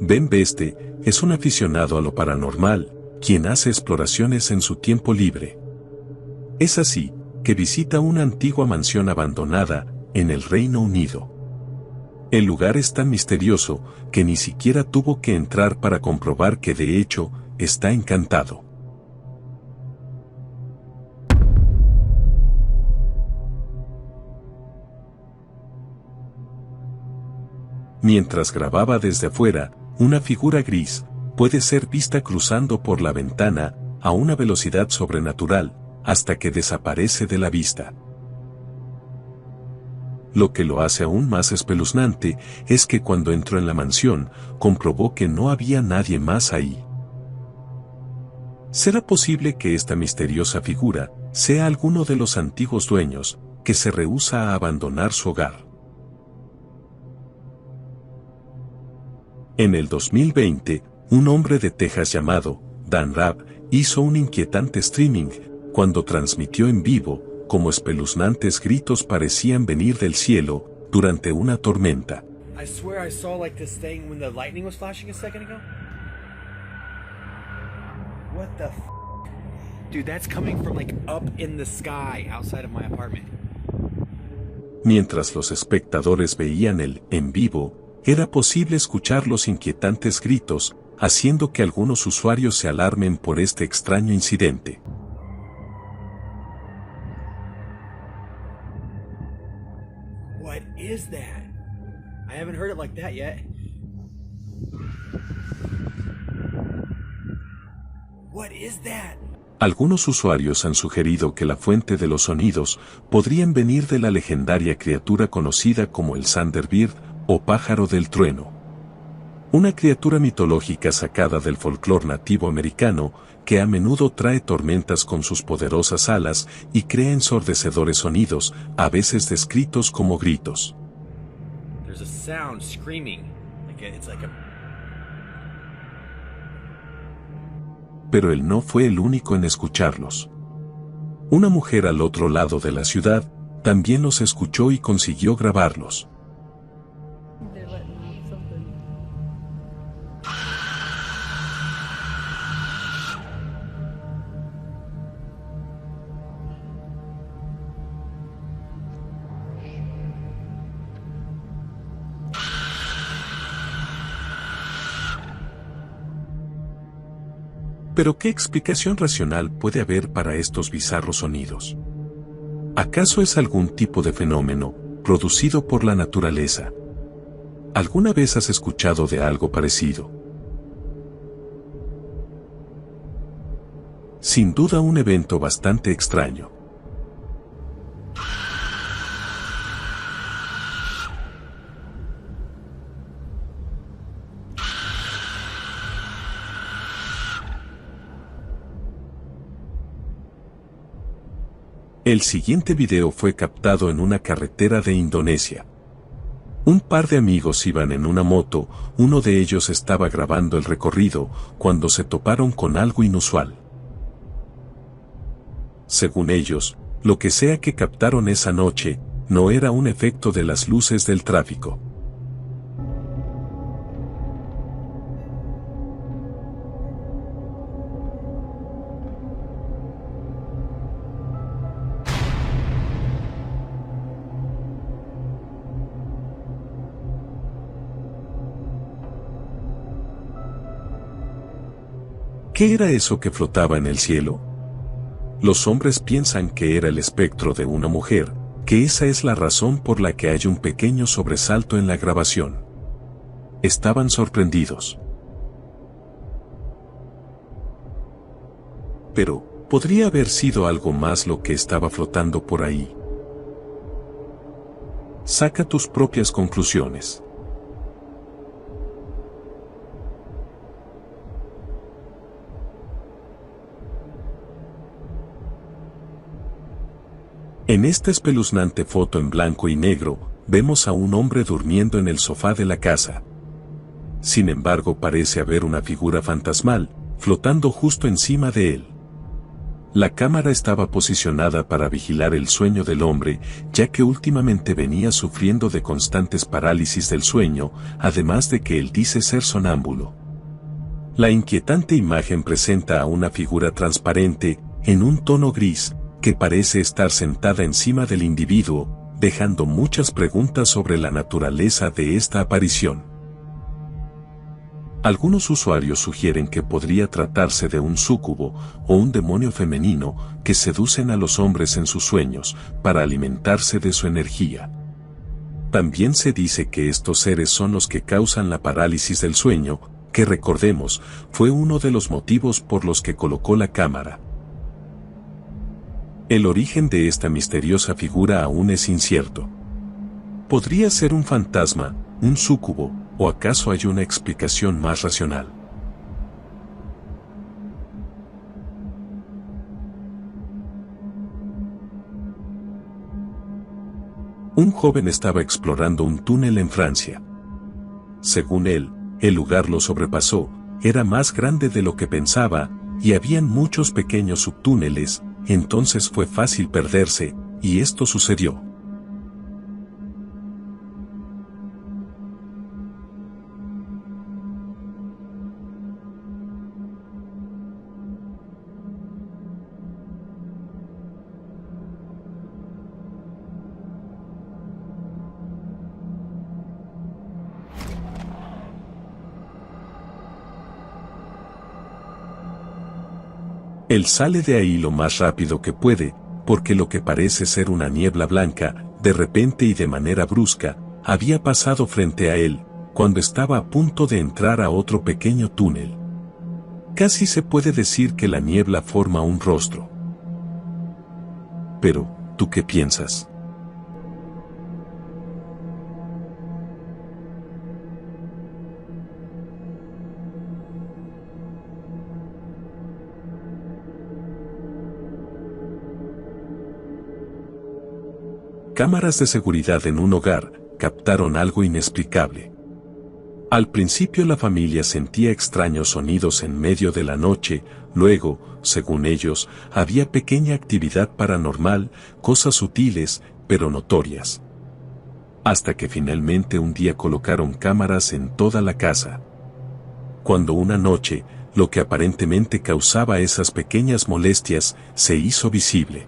Ben Beste es un aficionado a lo paranormal, quien hace exploraciones en su tiempo libre. Es así que visita una antigua mansión abandonada en el Reino Unido. El lugar es tan misterioso que ni siquiera tuvo que entrar para comprobar que de hecho está encantado. Mientras grababa desde afuera, una figura gris puede ser vista cruzando por la ventana a una velocidad sobrenatural hasta que desaparece de la vista. Lo que lo hace aún más espeluznante es que cuando entró en la mansión, comprobó que no había nadie más ahí. ¿Será posible que esta misteriosa figura sea alguno de los antiguos dueños que se rehúsa a abandonar su hogar? En el 2020, un hombre de Texas llamado Dan Rabb hizo un inquietante streaming cuando transmitió en vivo cómo espeluznantes gritos parecían venir del cielo durante una tormenta. I swear I saw like this thing when the lightning was flashing a second ago. What the f? Dude, that's coming from like up in the sky outside of my apartment. Mientras los espectadores veían el en vivo, era posible escuchar los inquietantes gritos, haciendo que algunos usuarios se alarmen por este extraño incidente. What is that? I haven't heard it like that yet. What is that? Algunos usuarios han sugerido que la fuente de los sonidos podrían venir de la legendaria criatura conocida como el Thunderbird o pájaro del trueno. Una criatura mitológica sacada del folclore nativo americano que a menudo trae tormentas con sus poderosas alas y crea ensordecedores sonidos, a veces descritos como gritos. There's a sound screaming. Pero él no fue el único en escucharlos. Una mujer al otro lado de la ciudad también los escuchó y consiguió grabarlos. Pero ¿qué explicación racional puede haber para estos bizarros sonidos? ¿Acaso es algún tipo de fenómeno producido por la naturaleza? ¿Alguna vez has escuchado de algo parecido? Sin duda un evento bastante extraño. El siguiente video fue captado en una carretera de Indonesia. Un par de amigos iban en una moto, uno de ellos estaba grabando el recorrido, cuando se toparon con algo inusual. Según ellos, lo que sea que captaron esa noche, no era un efecto de las luces del tráfico. ¿Qué era eso que flotaba en el cielo? Los hombres piensan que era el espectro de una mujer, que esa es la razón por la que hay un pequeño sobresalto en la grabación. Estaban sorprendidos. Pero, ¿podría haber sido algo más lo que estaba flotando por ahí? Saca tus propias conclusiones. En esta espeluznante foto en blanco y negro, vemos a un hombre durmiendo en el sofá de la casa. Sin embargo, parece haber una figura fantasmal, flotando justo encima de él. La cámara estaba posicionada para vigilar el sueño del hombre, ya que últimamente venía sufriendo de constantes parálisis del sueño, además de que él dice ser sonámbulo. La inquietante imagen presenta a una figura transparente, en un tono gris, que parece estar sentada encima del individuo, dejando muchas preguntas sobre la naturaleza de esta aparición. Algunos usuarios sugieren que podría tratarse de un súcubo o un demonio femenino que seducen a los hombres en sus sueños para alimentarse de su energía. También se dice que estos seres son los que causan la parálisis del sueño, que recordemos, fue uno de los motivos por los que colocó la cámara. El origen de esta misteriosa figura aún es incierto. ¿Podría ser un fantasma, un súcubo, o acaso hay una explicación más racional? Un joven estaba explorando un túnel en Francia. Según él, el lugar lo sobrepasó, era más grande de lo que pensaba, y habían muchos pequeños subtúneles, entonces fue fácil perderse, y esto sucedió. Él sale de ahí lo más rápido que puede, porque lo que parece ser una niebla blanca, de repente y de manera brusca, había pasado frente a él, cuando estaba a punto de entrar a otro pequeño túnel. Casi se puede decir que la niebla forma un rostro. Pero, ¿tú qué piensas? Cámaras de seguridad en un hogar captaron algo inexplicable. Al principio la familia sentía extraños sonidos en medio de la noche, luego, según ellos, había pequeña actividad paranormal, cosas sutiles, pero notorias. Hasta que finalmente un día colocaron cámaras en toda la casa. Cuando una noche, lo que aparentemente causaba esas pequeñas molestias, se hizo visible.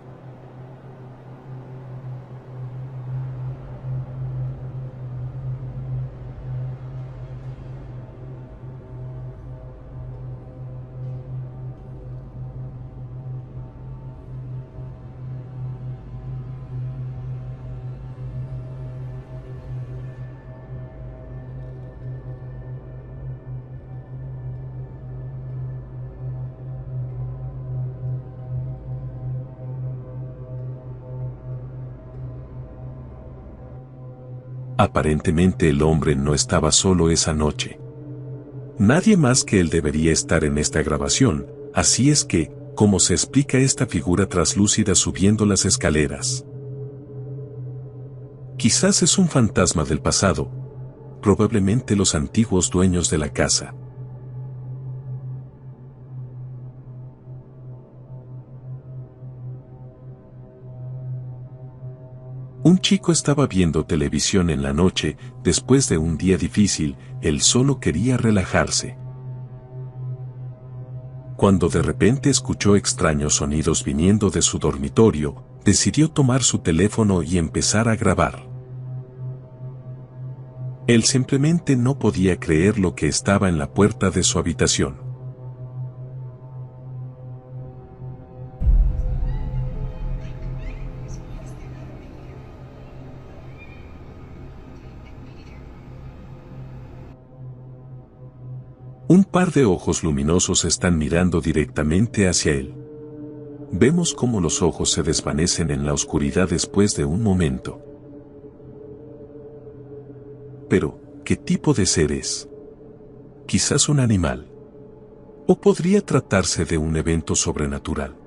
Aparentemente el hombre no estaba solo esa noche. Nadie más que él debería estar en esta grabación, así es que, ¿cómo se explica esta figura traslúcida subiendo las escaleras? Quizás es un fantasma del pasado, probablemente los antiguos dueños de la casa. Un chico estaba viendo televisión en la noche, después de un día difícil, él solo quería relajarse. Cuando de repente escuchó extraños sonidos viniendo de su dormitorio, decidió tomar su teléfono y empezar a grabar. Él simplemente no podía creer lo que estaba en la puerta de su habitación. Un par de ojos luminosos están mirando directamente hacia él. Vemos cómo los ojos se desvanecen en la oscuridad después de un momento. Pero, ¿qué tipo de ser es? Quizás un animal. ¿O podría tratarse de un evento sobrenatural?